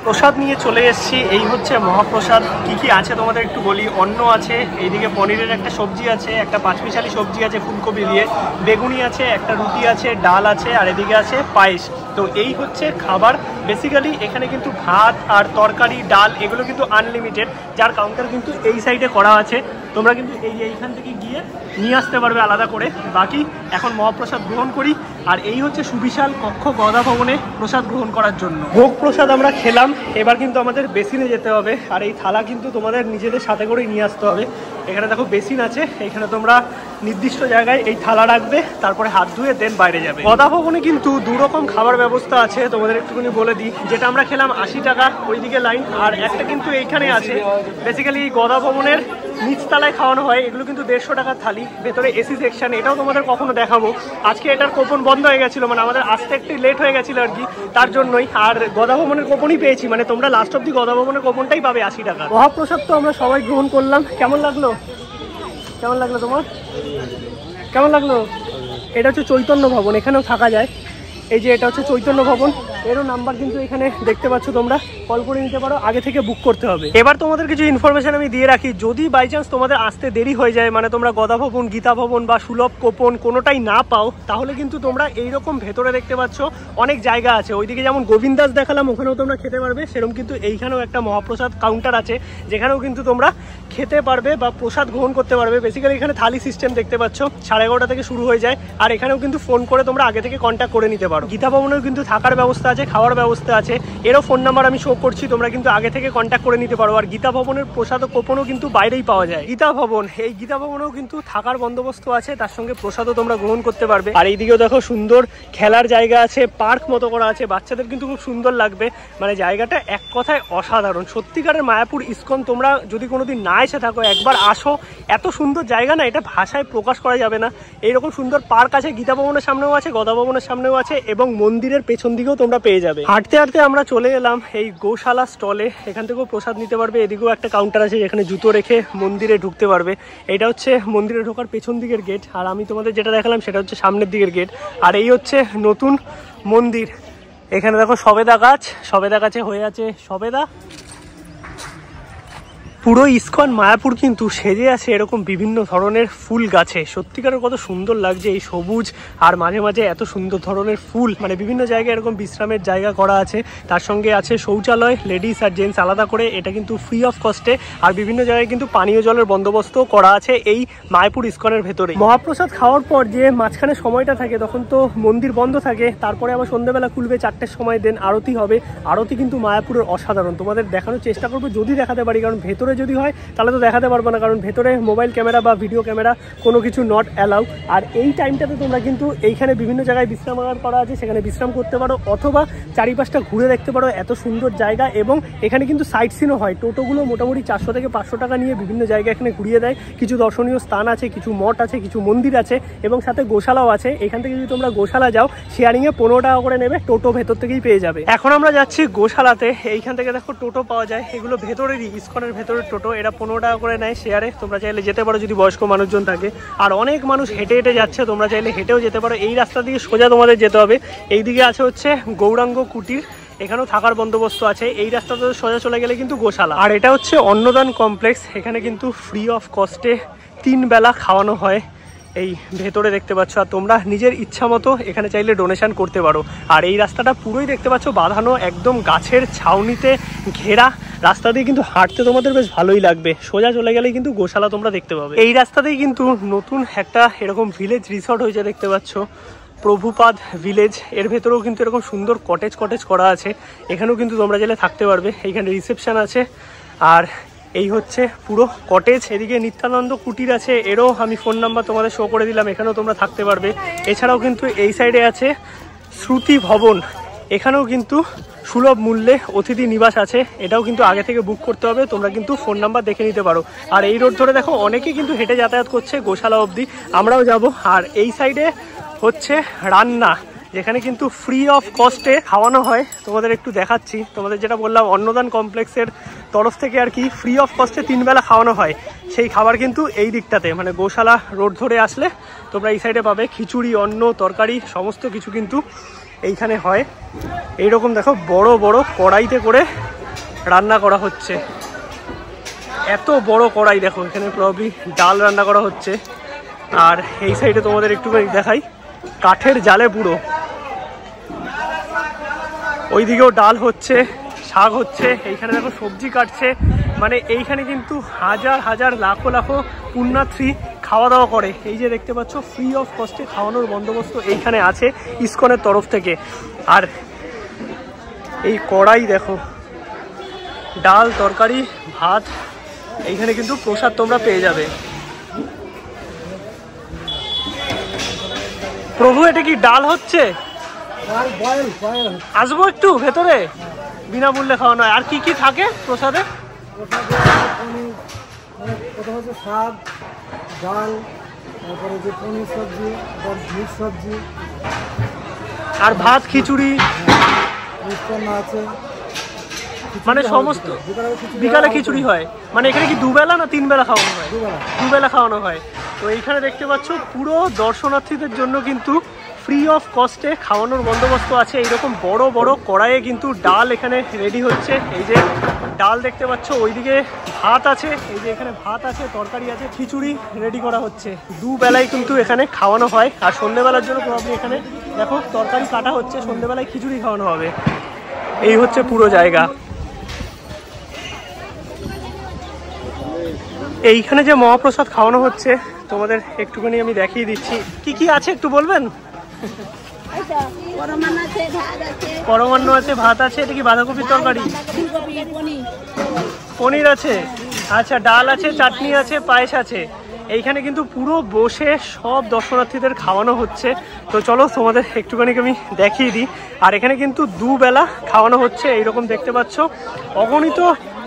প্রসাদ নিয়ে চলে এসেছি। এই হচ্ছে মহাপ্রসাদ। কি কি আছে তোমাদের একটু বলি। অন্ন আছে, এইদিকে পনিরের একটা সবজি আছে, একটা পাঁচমিশালি সবজি আছে ফুলকপি দিয়ে, বেগুনি আছে, একটা রুটি আছে, ডাল আছে, আর এদিকে আছে পায়েস। তো এই হচ্ছে খাবার। বেসিক্যালি এখানে কিন্তু ভাত আর তরকারি ডাল এগুলো কিন্তু আনলিমিটেড, যার কাউন্টার কিন্তু এই সাইডে করা আছে। তোমরা কিন্তু এইখান থেকে গিয়ে নিয়ে আসতে পারবে আলাদা করে। বাকি এখন মহাপ্রসাদ গ্রহণ করি। আর এই হচ্ছে সুবিশাল কক্ষ গদা ভবনে প্রসাদ গ্রহণ করার জন্য। ভোগ প্রসাদ আমরা খেলাম, এবার কিন্তু আমাদের বেসিনে যেতে হবে। আর এই থালা কিন্তু তোমাদের নিজেদের সাথে করেই নিয়ে আসতে হবে। এখানে দেখো বেসিন আছে, এখানে তোমরা নির্দিষ্ট জায়গায় এই থালা রাখবে, তারপরে হাত ধুয়ে দেন বাইরে যাবে। গদা ভবনে কিন্তু দুরকম খাবার ব্যবস্থা আছে, তোমাদের একটুখানি বলে দিই। যেটা আমরা খেলাম 80 টাকা, ওইদিকে লাইন। আর একটা কিন্তু এইখানে আছে। বেসিক্যালি গদা ভবনের নিচতলায় খাওয়ানো হয়। এগুলো কিন্তু 150 টাকার থালি, ভেতরে এসি সেকশন। এটাও তোমাদের কখনো দেখাবো। আজকে এটার কোপন বন্ধ হয়ে গেছিলো, মানে আমাদের আসতে একটু লেট হয়ে গেছিলো আর কি, তার জন্যই। আর গদা ভবনের কোপনই পেয়েছি, মানে তোমরা লাস্ট অব্দি গদা ভবনের কোপনটাই পাবে 80 টাকা। মহাপ্রসাদ তো আমরা সবাই গ্রহণ করলাম। কেমন লাগলো? কেমন লাগলো তোমার? কেমন লাগলো? এটা হচ্ছে চৈতন্য ভবন, এখানেও থাকা যায়। এই যে এটা হচ্ছে চৈতন্য ভবন, এরও নাম্বার কিন্তু এখানে দেখতে পাচ্ছ, তোমরা কল করে নিতে পারো, আগে থেকে বুক করতে হবে। এবার তোমাদের কিছু ইনফরমেশন আমি দিয়ে রাখি। যদি বাই চান্স তোমাদের আসতে দেরি হয়ে যায়, মানে তোমরা গদা ভবন, গীতা ভবন বা সুলভ কোপন কোনোটাই না পাও, তাহলে কিন্তু তোমরা এইরকম ভেতরে দেখতে পাচ্ছ অনেক জায়গা আছে। ওইদিকে যেমন গোবিন্দাস দেখালাম, ওখানেও তোমরা খেতে পারবে। সেরকম কিন্তু এইখানেও একটা মহাপ্রসাদ কাউন্টার আছে, যেখানেও কিন্তু তোমরা খেতে পারবে বা প্রসাদ গ্রহণ করতে পারবে। বেসিক্যালি এখানে থালি সিস্টেম দেখতে পাচ্ছ, 11:30 থেকে শুরু হয়ে যায়। আর এখানেও কিন্তু ফোন করে তোমরা আগে থেকে কন্ট্যাক্ট করে নিতে পারো। গীতা ভবনেও কিন্তু থাকার ব্যবস্থা আছে, খাওয়ার ব্যবস্থা আছে। এরও ফোন নাম্বার আমি শো করছি, তোমরা কিন্তু আগে থেকে কন্ট্যাক্ট করে নিতে পারো। আর গীতা ভবনের প্রসাদ ও কোপনও কিন্তু বাইরেই পাওয়া যায়। গীতা ভবন, এই গীতা ভবনেও কিন্তু থাকার বন্দোবস্ত আছে, তার সঙ্গে প্রসাদও তোমরা গ্রহণ করতে পারবে। আর এইদিকেও দেখো সুন্দর খেলার জায়গা আছে, পার্ক মতো করা আছে, বাচ্চাদের কিন্তু খুব সুন্দর লাগবে। মানে জায়গাটা এক কথায় অসাধারণ। সত্যিকারের মায়াপুর ইস্কন তোমরা যদি কোনোদিন না এসে থাকো, একবার আসো। এত সুন্দর জায়গা না, এটা ভাষায় প্রকাশ করা যাবে না। এইরকম সুন্দর পার্ক আছে, গীতা ভবনের সামনেও আছে, গদা ভবনের সামনেও আছে, এবং মন্দিরের পেছন দিকেও তোমরা পেয়ে যাবে। হাঁটতে হাঁটতে আমরা চলে এলাম এই গোশালা স্টলে। এখান থেকেও প্রসাদ নিতে পারবে। এদিকেও একটা কাউন্টার আছে, যেখানে জুতো রেখে মন্দিরে ঢুকতে পারবে। এটা হচ্ছে মন্দিরে ঢোকার পেছন দিকের গেট, আর আমি তোমাদের যেটা দেখালাম সেটা হচ্ছে সামনের দিকের গেট। আর এই হচ্ছে নতুন মন্দির। এখানে দেখো সবেদা গাছ, সবেদা গাছে হয়ে আছে সবেদা। পুরো ইস্কন মায়াপুর কিন্তু সেজে আছে এরকম বিভিন্ন ধরনের ফুল গাছে। সত্যিকারের কত সুন্দর লাগছে এই সবুজ, আর মাঝে মাঝে এত সুন্দর ধরনের ফুল। মানে বিভিন্ন জায়গায় এরকম বিশ্রামের জায়গা করা আছে, তার সঙ্গে আছে শৌচালয়, লেডিস আর জেন্টস আলাদা করে। এটা কিন্তু ফ্রি অফ কস্টে। আর বিভিন্ন জায়গায় কিন্তু পানীয় জলের বন্দোবস্ত করা আছে এই মায়াপুর ইস্কনের ভেতরে। মহাপ্রসাদ খাওয়ার পর যে মাঝখানে সময়টা থাকে, তখন তো মন্দির বন্ধ থাকে। তারপরে আবার সন্ধ্যাবেলা খুলবে 4টের সময়, দেন আরতি হবে। আরতি কিন্তু মায়াপুরের অসাধারণ, তোমাদের দেখানোর চেষ্টা করবো যদি দেখাতে পারি। কারণ ভেতরে যদি হয় তাহলে তো দেখাতে পারবো না, কারণ ভেতরে মোবাইল ক্যামেরা বা ভিডিও ক্যামেরা কোনো কিছু নট অ্যালাউ। আর এই টাইমটাতে তোমরা কিন্তু এইখানে বিভিন্ন জায়গায় বিশ্রামাগার করা আছে, সেখানে বিশ্রাম করতে পারো, অথবা চারিপাশটা ঘুরে দেখতে পারো। এত সুন্দর জায়গা। এবং এখানে কিন্তু সাইট সিনও হয়। টোটোগুলো মোটামুটি 400 থেকে 500 টাকা নিয়ে বিভিন্ন জায়গা এখানে ঘুরিয়ে দেয়। কিছু দর্শনীয় স্থান আছে, কিছু মঠ আছে, কিছু মন্দির আছে, এবং সাথে গোশালাও আছে। এখান থেকে যদি তোমরা গোশালা যাও, শেয়ারিংয়ে 15 টাকা করে নেবে, টোটো ভেতর থেকেই পেয়ে যাবে। এখন আমরা যাচ্ছি গোশালাতে। এইখান থেকে দেখো টোটো পাওয়া যায়, এগুলো ভেতরেরই, ইস্কনের ভেতরের টোটো। এরা 15 টাকা করে নেয় শেয়ারে। তোমরা চাইলে যেতে পারো যদি বয়স্ক মানুষজন থাকে। আর অনেক মানুষ হেঁটে হেঁটে যাচ্ছে, তোমরা চাইলে হেঁটেও যেতে পারো। এই রাস্তা দিয়ে সোজা তোমাদের যেতে হবে। এইদিকে আছে হচ্ছে গৌরাঙ্গ কুটির, এখানেও থাকার বন্দোবস্ত আছে। এই রাস্তাতে সোজা চলে গেলে কিন্তু গোশালা। আর এটা হচ্ছে অন্নদান কমপ্লেক্স। এখানে কিন্তু ফ্রি অফ কস্টে 3 বেলা খাওয়ানো হয়। এই ভেতরে দেখতে পাচ্ছ। আর তোমরা নিজের ইচ্ছা মতো এখানে চাইলে ডোনেশন করতে পারো। আর এই রাস্তাটা পুরোই দেখতে পাচ্ছ বাঁধানো, একদম গাছের ছাউনিতে ঘেরা। রাস্তা দিয়ে কিন্তু হাঁটতে তোমাদের বেশ ভালোই লাগবে। সোজা চলে গেলেই কিন্তু গোশালা তোমরা দেখতে পাবে। এই রাস্তাতেই কিন্তু নতুন একটা এরকম ভিলেজ রিসর্ট হয়েছে, দেখতে পাচ্ছ প্রভুপাদ ভিলেজ। এর ভেতরেও কিন্তু এরকম সুন্দর কটেজ করা আছে। এখানেও কিন্তু তোমরা চাইলে থাকতে পারবে। এইখানে রিসেপশন আছে। আর এই হচ্ছে পুরো কটেজ। এদিকে নিত্যানন্দ কুটির আছে, এরও আমি ফোন নাম্বার তোমাদের শো করে দিলাম, এখানেও তোমরা থাকতে পারবে। এছাড়াও কিন্তু এই সাইডে আছে শ্রুতি ভবন, এখানেও কিন্তু সুলভ মূল্যে অতিথি নিবাস আছে। এটাও কিন্তু আগে থেকে বুক করতে হবে, তোমরা কিন্তু ফোন নাম্বার দেখে নিতে পারো। আর এই রোড ধরে দেখো অনেকেই কিন্তু হেঁটে যাতায়াত করছে গোশালা অবধি, আমরাও যাব। আর এই সাইডে হচ্ছে রান্না, যেখানে কিন্তু ফ্রি অফ কস্টে খাওয়ানো হয়। তোমাদের একটু দেখাচ্ছি, তোমাদের যেটা বললাম অন্নদান কমপ্লেক্সের তরফ থেকে আর কি ফ্রি অফ কস্টে 3 বেলা খাওয়ানো হয়। সেই খাবার কিন্তু এই দিকটাতে, মানে গোশালা রোড ধরে আসলে তোমরা এই সাইডে পাবে। খিচুড়ি, অন্ন, তরকারি সমস্ত কিছু কিন্তু এইখানে হয়। এইরকম দেখো বড় বড় কড়াইতে করে রান্না করা হচ্ছে। এত বড় কড়াই দেখো, এখানে প্রবলি ডাল রান্না করা হচ্ছে। আর এই সাইডে তোমাদের একটুখানি দেখাই, কাঠের জালে পুরো। ওইদিকেও ডাল হচ্ছে, শাক হচ্ছে, এইখানে দেখো সবজি কাটছে। মানে এইখানে কিন্তু হাজার হাজার লাখো লাখো পুণ্যার্থী খাওয়া দাওয়া করে। এই যে দেখতে পাচ্ছ ফ্রি অফ কস্টে খাওয়ানোর বন্দোবস্ত এইখানে আছে ইসকনের তরফ থেকে। আর এই কড়াই দেখো, ডাল তরকারি ভাত, এইখানে কিন্তু প্রসাদ তোমরা পেয়ে যাবে। প্রভু এটা কি ডাল হচ্ছে? আসবো একটু ভেতরে, বিনামূল্যে খাওয়ানো হয়। আর কি কি থাকে প্রসাদে? শাক, ডাল, তারপরে যে পনির সবজি, মিক্স সবজি, আর ভাত, খিচুড়ি আছে। মানে সমস্ত বিকালে খিচুড়ি হয়। মানে এখানে কি দুবেলা না তিন বেলা খাওয়ানো হয়? দুবেলা খাওয়ানো হয়। তো এইখানে দেখতে পাচ্ছ পুরো দর্শনার্থীদের জন্য কিন্তু ফ্রি অফ কস্টে খাওয়ানোর বন্দোবস্ত আছে। এইরকম বড় বড় কড়াইয়ে কিন্তু ডাল এখানে রেডি হচ্ছে। এই যে ডাল দেখতে পাচ্ছ, ওইদিকে ভাত আছে, এই যে এখানে ভাত আছে, তরকারি আছে, খিচুড়ি রেডি করা হচ্ছে। দুবেলায় কিন্তু এখানে খাওয়ানো হয়। আর সন্ধ্যেবেলার জন্য প্রবলেম এখানে দেখো তরকারি কাটা হচ্ছে, সন্ধ্যেবেলায় খিচুড়ি খাওয়ানো হবে। এই হচ্ছে পুরো জায়গা। এইখানে যে মহাপ্রসাদ খাওয়ানো হচ্ছে তোমাদের একটুখানি আমি দেখিয়ে দিচ্ছি। কি কি আছে একটু বলবেন? পরমান্ন আছে, ভাত আছে, এটা কি বাঁধাকপির তরকারি? পনির আছে, আচ্ছা ডাল আছে, চাটনি আছে, পায়েস আছে। এইখানে কিন্তু পুরো বসে সব দর্শনার্থীদের খাওয়ানো হচ্ছে। তো চলো তোমাদের একটুখানি আমি দেখিয়ে দিই। আর এখানে কিন্তু দুবেলা খাওয়ানো হচ্ছে। এইরকম দেখতে পাচ্ছ অগণিত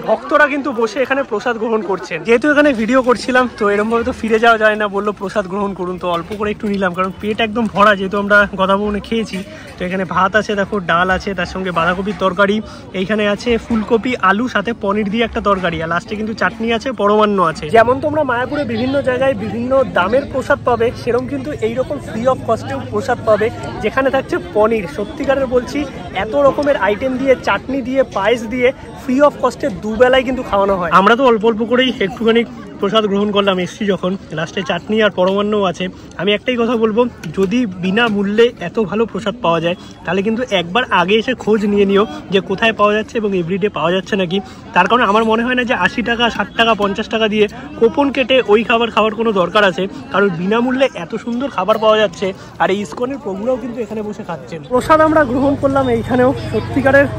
ভক্তরা কিন্তু বসে এখানে প্রসাদ গ্রহণ করছেন। যেহেতু এখানে ভিডিও করছিলাম তো এরকমভাবে তো ফিরে যাওয়া যায় না, বললো প্রসাদ গ্রহণ করুন, তো অল্প করে একটু নিলাম, কারণ পেট একদম ভরা, যেহেতু আমরা গদাভবনে খেয়েছি। তো এখানে ভাত আছে, দেখো ডাল আছে, তার সঙ্গে বাঁধাকপির তরকারি, এইখানে আছে ফুলকপি আলু সাথে পনির দিয়ে একটা তরকারি, আর লাস্টে কিন্তু চাটনি আছে, পরমান্ন আছে। যেমন তোমরা মায়াপুরে বিভিন্ন জায়গায় বিভিন্ন দামের প্রসাদ পাবে, সেরকম কিন্তু এইরকম ফ্রি অফ কস্টেও প্রসাদ পাবে, যেখানে থাকছে পনির। সত্যিকারের বলছি, এত রকমের আইটেম দিয়ে, চাটনি দিয়ে, পায়েস দিয়ে ফ্রি অফ কস্টে দুবেলায় কিন্তু খাওয়ানো হয়। আমরা তো অল্প অল্প করেই একটুখানি প্রসাদ গ্রহণ করলাম, এসছি যখন, লাস্টে চাটনি আর পরমান্নও আছে। আমি একটাই কথা বলবো, যদি বিনামূল্যে এত ভালো প্রসাদ পাওয়া যায় তাহলে কিন্তু একবার আগে এসে খোঁজ নিয়ে নিও যে কোথায় পাওয়া যাচ্ছে এবং এভরিডে পাওয়া যাচ্ছে নাকি। তার কারণে আমার মনে হয় না যে 80 টাকা, 60 টাকা, 50 টাকা দিয়ে কুপন কেটে ওই খাবার খাওয়ার কোনো দরকার আছে, কারণ বিনামূল্যে এত সুন্দর খাবার পাওয়া যাচ্ছে। আর এই ইসকনের প্রভুরাও কিন্তু এখানে বসে খাচ্ছেন। প্রসাদ আমরা গ্রহণ করলাম, এইখানেও সত্যিকারের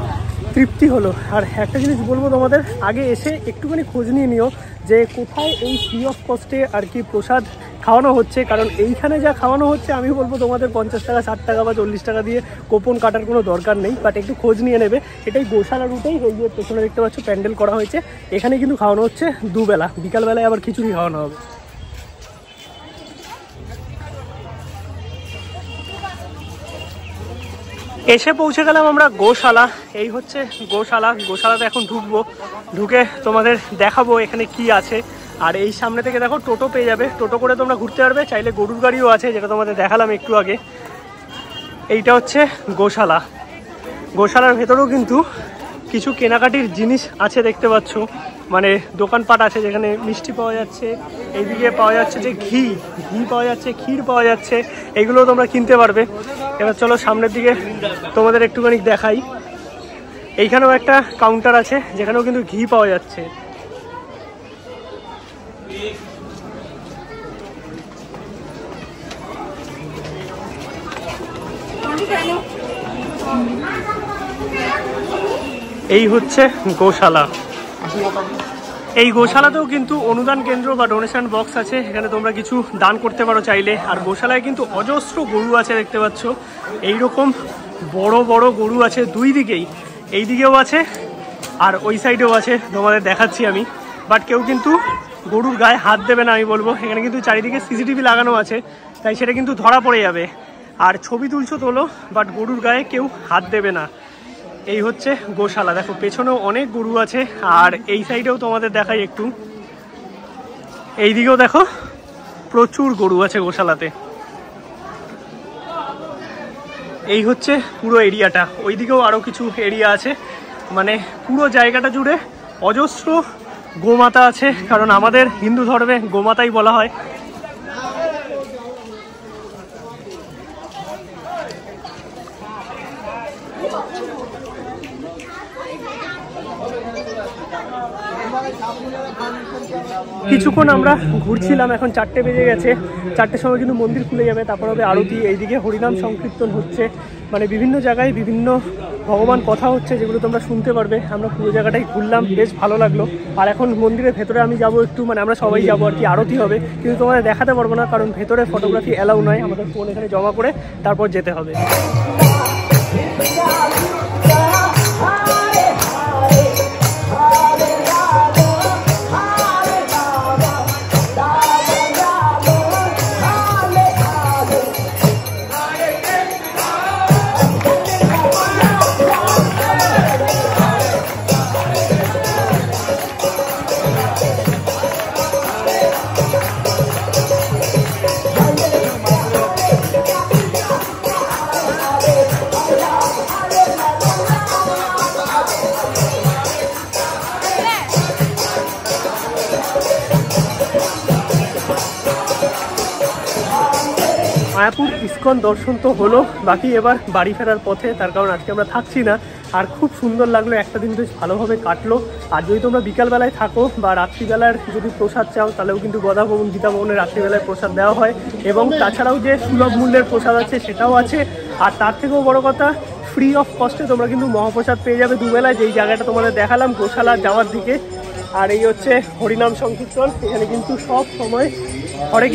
তৃপ্তি হলো। আর একটা জিনিস বলবো তোমাদের, আগে এসে একটুখানি খোঁজ নিয়ে নিও যে কোথায় এই ফ্রি অফ কস্টে আর কি প্রসাদ খাওয়ানো হচ্ছে, কারণ এইখানে যা খাওয়ানো হচ্ছে আমি বলবো তোমাদের 50 টাকা, 60 টাকা বা 40 টাকা দিয়ে কুপন কাটার কোনো দরকার নেই, বাট একটু খোঁজ নিয়ে নেবে। এটাই গোশালা রুটেই, এই যে পেছনে দেখতে পাচ্ছ প্যান্ডেল করা হয়েছে, এখানে কিন্তু খাওয়ানো হচ্ছে দুবেলা, বিকালবেলায় আবার খিচুড়ি খাওয়ানো হবে। এসে পৌঁছে গেলাম আমরা গোশালা। এই হচ্ছে গোশালা। গোশালাতে এখন ঢুকবো, ঢুকে তোমাদের দেখাবো এখানে কি আছে। আর এই সামনে থেকে দেখো টোটো পেয়ে যাবে, টোটো করে তোমরা ঘুরতে পারবে, চাইলে গরুর গাড়িও আছে, যেটা তোমাদের দেখালাম একটু আগে। এইটা হচ্ছে গোশালা। গোশালার ভেতরেও কিন্তু কিছু কেনাকাটির জিনিস আছে দেখতে পাচ্ছ, মানে দোকানপাট আছে যেখানে মিষ্টি পাওয়া যাচ্ছে, এইদিকে পাওয়া যাচ্ছে যে ঘি পাওয়া যাচ্ছে, ক্ষীর পাওয়া যাচ্ছে, এগুলো তোমরা কিনতে পারবে। এবার চলো সামনের দিকে তোমাদের একটুখানি দেখাই। এইখানেও একটা কাউন্টার আছে যেখানেও কিন্তু ঘি পাওয়া যাচ্ছে। এই হচ্ছে গোশালা। এই গোশালাতেও কিন্তু অনুদান কেন্দ্র বা ডোনেশন বক্স আছে, এখানে তোমরা কিছু দান করতে পারো চাইলে। আর গোশালায় কিন্তু অজস্র গরু আছে দেখতে পাচ্ছ, এইরকম বড় বড় গরু আছে দুই দিকেই, এই দিকেও আছে আর ওই সাইডেও আছে, তোমাদের দেখাচ্ছি আমি। বাট কেউ কিন্তু গরুর গায়ে হাত দেবে না, আমি বলবো। এখানে কিন্তু চারিদিকে সিসিটিভি লাগানো আছে, তাই সেটা কিন্তু ধরা পড়ে যাবে। আর ছবি তুলছো তোলো, বাট গরুর গায়ে কেউ হাত দেবে না। এই হচ্ছে গোশালা। দেখো পেছনেও অনেক গরু আছে, আর এই সাইডেও তোমাদের দেখাই একটু, এই দিকেও দেখো প্রচুর গরু আছে গোশালাতে। এই হচ্ছে পুরো এরিয়াটা, ওই দিকেও আরও কিছু এরিয়া আছে, মানে পুরো জায়গাটা জুড়ে অজস্র গোমাতা আছে, কারণ আমাদের হিন্দু ধর্মে গোমাতাই বলা হয়। কিছুক্ষণ আমরা ঘুরছিলাম, এখন 4টে বেজে গেছে। 4টের সময় কিন্তু মন্দির খুলে যাবে, তারপর হবে আরতি। এইদিকে হরিনাম সংকীর্তন হচ্ছে, মানে বিভিন্ন জায়গায় বিভিন্ন ভগবান কথা হচ্ছে, যেগুলো তোমরা শুনতে পারবে। আমরা পুরো জায়গাটাই ঘুরলাম, বেশ ভালো লাগলো। আর এখন মন্দিরের ভেতরে আমি যাব একটু, মানে আমরা সবাই যাবো আর কি, আরতি হবে, কিন্তু তোমাদের দেখাতে পারবো না, কারণ ভেতরে ফটোগ্রাফি অ্যালাউ নয়। আমাদের ফোন এখানে জমা করে তারপর যেতে হবে। মায়াপুর ইস্কন দর্শন তো হলো, বাকি এবার বাড়ি ফেরার পথে, তার কারণ আজকে আমরা থাকছি না। আর খুব সুন্দর লাগলো, একটা দিন বেশ ভালোভাবে কাটলো। আর যদি তোমরা বিকালবেলায় থাকো বা রাত্রিবেলার যদি প্রসাদ চাও, তাহলেও কিন্তু গদা ভবন গীতা ভবনের রাত্রিবেলায় প্রসাদ দেওয়া হয়, এবং তাছাড়াও যে সুলভ মূল্যের প্রসাদ আছে সেটাও আছে। আর তার থেকেও বড় কথা, ফ্রি অফ কস্টে তোমরা কিন্তু মহাপ্রসাদ পেয়ে যাবে দুবেলায়, যেই জায়গাটা তোমাদের দেখালাম গোশালা যাওয়ার দিকে। আর এই হচ্ছে হরিনাম সংকীর্তন, এখানে কিন্তু সব সময় হরে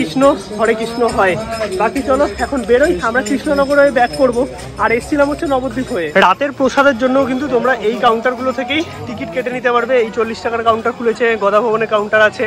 কৃষ্ণ হয়। বাকি চলো এখন বেরোই, আমরা কৃষ্ণনগর হয়ে ব্যাক করবো। আর এসছিলাম হচ্ছে নবদ্বীপ হয়ে। রাতের প্রসাদের জন্য কিন্তু তোমরা এই কাউন্টারগুলো থেকেই টিকিট কেটে নিতে পারবে। এই 40 টাকার কাউন্টার খুলেছে, গদা ভবনের কাউন্টার আছে।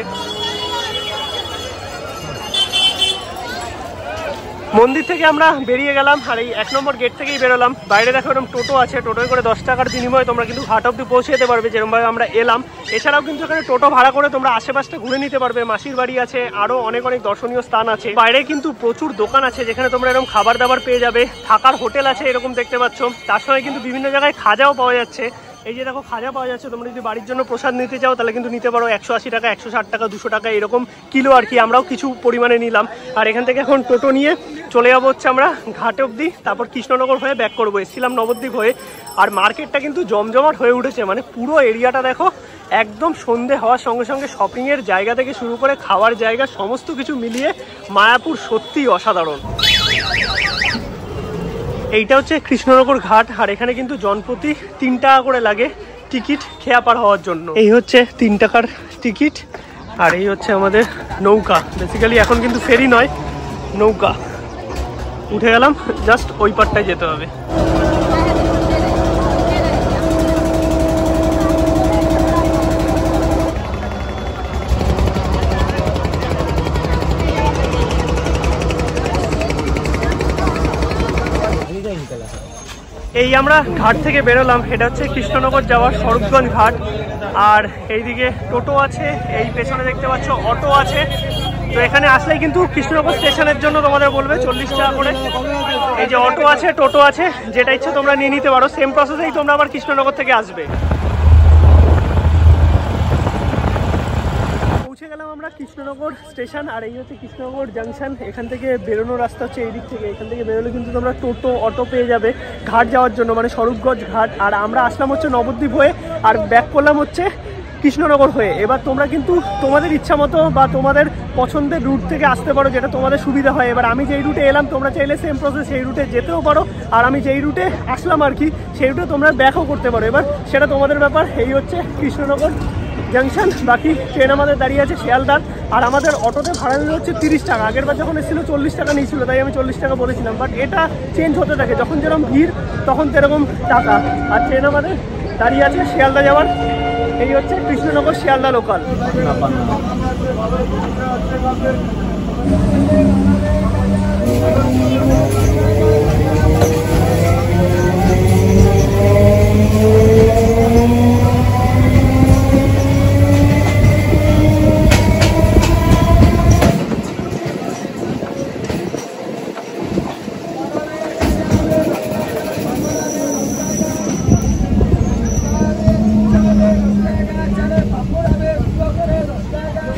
মন্দির থেকে আমরা বেরিয়ে গেলাম, আর এই 1 নম্বর গেট থেকেই বেরোলাম। বাইরে দেখো এরকম টোটো আছে, টোটোয় করে 10 টাকার বিনিময়ে তোমরা কিন্তু ঘাট অব্দি পৌঁছে যেতে পারবে, যেরকমভাবে আমরা এলাম। এছাড়াও কিন্তু এখানে টোটো ভাড়া করে তোমরা আশেপাশটা ঘুরে নিতে পারবে। মাসির বাড়ি আছে, আরও অনেক অনেক দর্শনীয় স্থান আছে। বাইরে কিন্তু প্রচুর দোকান আছে, যেখানে তোমরা এরকম খাবার দাবার পেয়ে যাবে। থাকার হোটেল আছে এরকম দেখতে পাচ্ছ। তার সঙ্গে কিন্তু বিভিন্ন জায়গায় খাজাও পাওয়া যাচ্ছে। এই যে দেখো খাজা পাওয়া যাচ্ছে, তোমরা যদি বাড়ির জন্য প্রসাদ নিতে চাও তাহলে কিন্তু নিতে পারো। 180 টাকা, 160 টাকা, 200 টাকা এরকম কিলো আর কি। আমরাও কিছু পরিমাণে নিলাম। আর এখান থেকে এখন টোটো নিয়ে চলে যাবো হচ্ছে আমরা ঘাট অব্দি, তারপর কৃষ্ণনগর হয়ে ব্যাক করবো। এসেছিলাম নবদ্বীপ হয়ে। আর মার্কেটটা কিন্তু জমজমাট হয়ে উঠেছে, মানে পুরো এরিয়াটা দেখো একদম সন্ধে হওয়ার সঙ্গে সঙ্গে শপিংয়ের জায়গা থেকে শুরু করে খাওয়ার জায়গা সমস্ত কিছু মিলিয়ে মায়াপুর সত্যিই অসাধারণ। এইটা হচ্ছে কৃষ্ণনগর ঘাট, আর এখানে কিন্তু জনপ্রতি 3 টাকা করে লাগে টিকিট খেয়া পার হওয়ার জন্য। এই হচ্ছে 3 টাকার টিকিট, আর এই হচ্ছে আমাদের নৌকা। বেসিক্যালি এখন কিন্তু ফেরি নয়, নৌকা। উঠে গেলাম, জাস্ট ওই পারটায় যেতে হবে। এই আমরা ঘাট থেকে বেরোলাম, এটা হচ্ছে কৃষ্ণনগর যাওয়ার স্বরূপগঞ্জ ঘাট। আর এইদিকে টোটো আছে, এই পেছনে দেখতে পাচ্ছ অটো আছে। তো এখানে আসলেই কিন্তু কৃষ্ণনগর স্টেশনের জন্য তোমাদের বলবে 40 টাকা করে। এই যে অটো আছে, টোটো আছে, যেটা ইচ্ছে তোমরা নিয়ে নিতে পারো। সেম প্রসেসেই তোমরা আবার কৃষ্ণনগর থেকে আসবে। পৌঁছে গেলাম আমরা কৃষ্ণনগর স্টেশন, আর এই হচ্ছে কৃষ্ণনগর জাংশন। এখান থেকে বেরোনোর রাস্তা হচ্ছে এই দিক থেকে। এখান থেকে বেরোলে কিন্তু তোমরা টোটো অটো পেয়ে যাবে ঘাট যাওয়ার জন্য, মানে স্বরূপগঞ্জ ঘাট। আর আমরা আসলাম হচ্ছে নবদ্বীপ হয়ে, আর ব্যাক করলাম হচ্ছে কৃষ্ণনগর হয়ে। এবার তোমরা কিন্তু তোমাদের ইচ্ছা মতো বা তোমাদের পছন্দের রুট থেকে আসতে পারো, যেটা তোমাদের সুবিধা হয়। এবার আমি যেই রুটে এলাম, তোমরা চাইলে সেম প্রসেস সেই রুটে যেতেও পারো। আর আমি যেই রুটে আসলাম আর কি, সেই রুটে তোমরা ব্যাকও করতে পারো। এবার সেটা তোমাদের ব্যাপার। এই হচ্ছে কৃষ্ণনগর জাংশন। বাকি ট্রেন আমাদের দাঁড়িয়ে আছে শিয়ালদার। আর আমাদের অটোতে ভাড়া নিল হচ্ছে 30 টাকা। আগের বার যখন এসেছিল 40 টাকা নিয়েছিল, তাই আমি 40 টাকা বলেছিলাম। বাট এটা চেঞ্জ হতে থাকে, যখন যেরকম ভিড় তখন সেরকম টাকা। আর ট্রেন আমাদের দাঁড়িয়ে আছে শিয়ালদা যাওয়ার। এই হচ্ছে কৃষ্ণনগর শিয়ালদা লোকাল।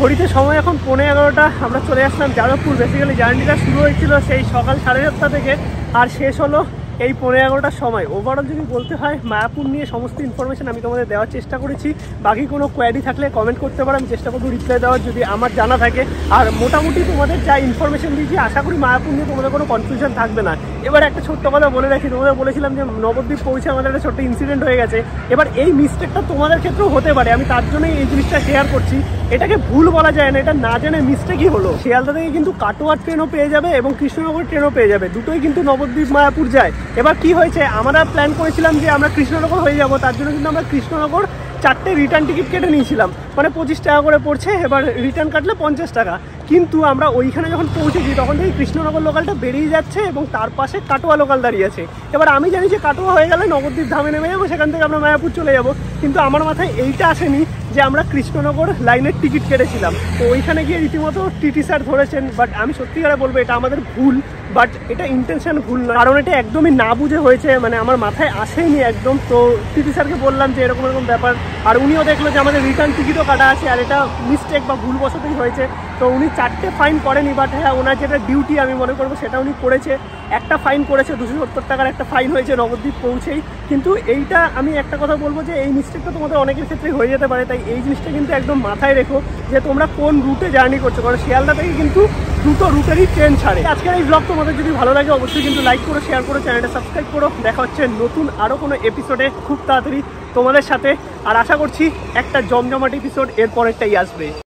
ঘড়িতে সময় এখন 11:15, আমরা চলে আসলাম যাদবপুর। বেসিক্যালি জার্নিটা শুরু হয়েছিল সেই সকাল 7:30 থেকে আর শেষ হলো এই 11:15টার সময়। ওভারঅল যদি বলতে হয় মায়াপুর নিয়ে সমস্ত ইনফরমেশন আমি তোমাদের দেওয়ার চেষ্টা করেছি। বাকি কোনো কোয়ারি থাকলে কমেন্ট করতে পারো, আমি চেষ্টা করবো রিপ্লাই দেওয়ার যদি আমার জানা থাকে। আর মোটামুটি তোমাদের যা ইনফরমেশন দিয়েছি আশা করি মায়াপুর নিয়ে তোমাদের কোনো কনফিউশন থাকবে না। এবার একটা ছোট্ট কথা বলে রাখি, তোমাদের বলেছিলাম যে নবদ্বীপ পৌঁছে আমাদের একটা ছোট্ট ইনসিডেন্ট হয়ে গেছে। এবার এই মিস্টেকটা তোমাদের ক্ষেত্রেও হতে পারে, আমি তার জন্যই এই জিনিসটা শেয়ার করছি। এটাকে ভুল বলা যায় না, এটা না জেনে মিস্টেকই হলো। শিয়ালদা থেকে কিন্তু কাটোয়ার ট্রেনও পেয়ে যাবে এবং কৃষ্ণনগর ট্রেনও পেয়ে যাবে, দুটোই কিন্তু নবদ্বীপ মায়াপুর যায়। এবার কি হয়েছে, আমরা প্ল্যান করেছিলাম যে আমরা কৃষ্ণনগর হয়ে যাব, তার জন্য কিন্তু আমরা কৃষ্ণনগর 4টে রিটার্ন টিকিট কেটে নিয়েছিলাম, মানে 25 টাকা করে পড়ছে। এবার রিটার্ন কাটলে 50 টাকা। কিন্তু আমরা ওইখানে যখন পৌঁছেছি তখন থেকে কৃষ্ণনগর লোকালটা বেরিয়ে যাচ্ছে এবং তার পাশে কাটোয়া লোকাল দাঁড়িয়ে আছে। এবার আমি জানি যে কাটোয়া হয়ে গেলে নবদ্বীপ ধামে নেমে যাবো, সেখান থেকে আমরা মায়াপুর চলে যাব, কিন্তু আমার মাথায় এইটা আসেনি যে আমরা কৃষ্ণনগর লাইনের টিকিট কেটেছিলাম। তো ওইখানে গিয়ে রীতিমতো টিটি স্যার ধরেছেন, বাট আমি সত্যিকারে বলবো এটা আমাদের ভুল, বাট এটা ইন্টেনশন ভুল নয়, কারণ এটা একদমই না বুঝে হয়েছে, মানে আমার মাথায় আসেনি একদম। তো টিটি স্যারকে বললাম যে এরকম এরকম ব্যাপার, আর উনিও দেখলো যে আমাদের রিটার্ন টিকিটও কাটা আছে আর এটা মিস্টেক বা ভুলবশতই হয়েছে। তো উনি 4টে ফাইন করেনি, বাট হ্যাঁ ওনার যেটা ডিউটি আমি মনে করবো সেটা উনি করেছে। একটা ফাইন করেছে 270 টাকার একটা ফাইন হয়েছে নবদ্বীপ পৌঁছেই। কিন্তু এইটা আমি একটা কথা বলবো যে এই মিস্টেকটা তোমাদের অনেকের ক্ষেত্রেই হয়ে যেতে পারে, তাই এই জিনিসটা কিন্তু একদম মাথায় রেখো যে তোমরা কোন রুটে জার্নি করছো, কারণ শিয়ালদা থেকে কিন্তু দুটো রুটেরই ট্রেন ছাড়ে। আজকের এই ব্লগ তোমাদের যদি ভালো লাগে অবশ্যই কিন্তু লাইক করো, শেয়ার করো, চ্যানেলটা সাবস্ক্রাইব করো। দেখা হচ্ছে নতুন আরও কোনো এপিসোডে খুব তাড়াতাড়ি তোমাদের সাথে, আর আশা করছি একটা জমজমাট এপিসোড এর পরেরটাই আসবে।